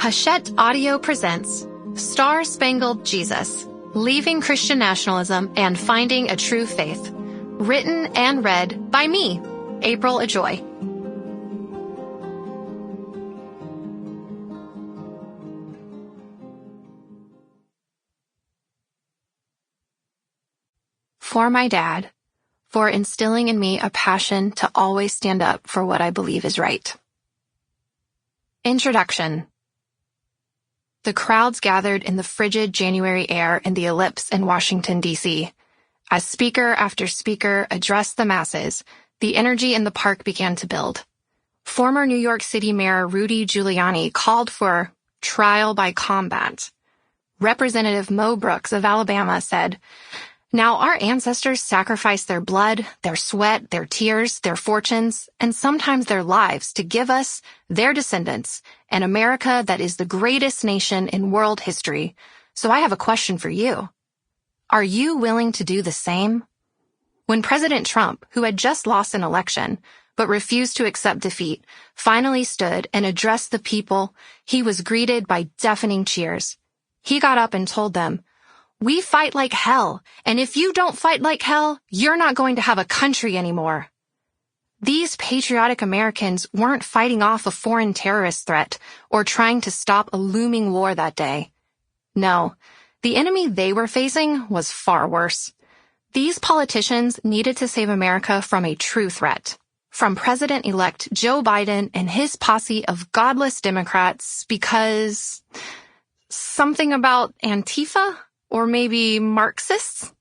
Hachette Audio presents Star-Spangled Jesus, Leaving Christian Nationalism and Finding a True Faith. Written and read by me, April Ajoy. For my dad, for instilling in me a passion to always stand up for what I believe is right. Introduction. The crowds gathered in the frigid January air in the Ellipse in Washington, D.C. As speaker after speaker addressed the masses, the energy in the park began to build. Former New York City Mayor Rudy Giuliani called for trial by combat. Representative Mo Brooks of Alabama said, "Now our ancestors sacrificed their blood, their sweat, their tears, their fortunes, and sometimes their lives to give us, their descendants, an America that is the greatest nation in world history. So I have a question for you. Are you willing to do the same?" When President Trump, who had just lost an election but refused to accept defeat, finally stood and addressed the people, he was greeted by deafening cheers. He got up and told them, "We fight like hell, and if you don't fight like hell, you're not going to have a country anymore." These patriotic Americans weren't fighting off a foreign terrorist threat or trying to stop a looming war that day. No, the enemy they were facing was far worse. These politicians needed to save America from a true threat, from President-elect Joe Biden and his posse of godless Democrats because something about Antifa? Or maybe Marxists,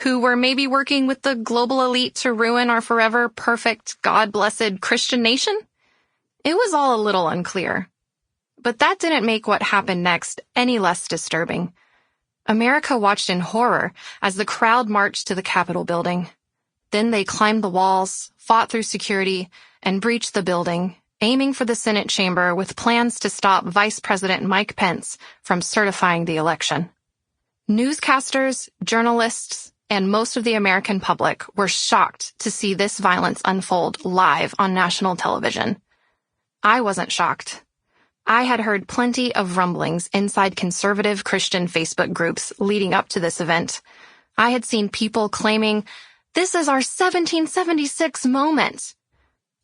who were maybe working with the global elite to ruin our forever perfect, God-blessed Christian nation? It was all a little unclear. But that didn't make what happened next any less disturbing. America watched in horror as the crowd marched to the Capitol building. Then they climbed the walls, fought through security, and breached the building, aiming for the Senate chamber with plans to stop Vice President Mike Pence from certifying the election. Newscasters, journalists, and most of the American public were shocked to see this violence unfold live on national television. I wasn't shocked. I had heard plenty of rumblings inside conservative Christian Facebook groups leading up to this event. I had seen people claiming, "This is our 1776 moment."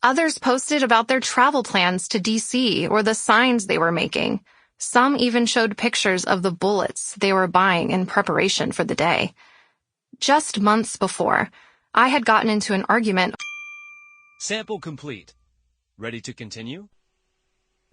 Others posted about their travel plans to D.C. or the signs they were making. Some even showed pictures of the bullets they were buying in preparation for the day. Just months before, I had gotten into an argument. Sample complete. Ready to continue?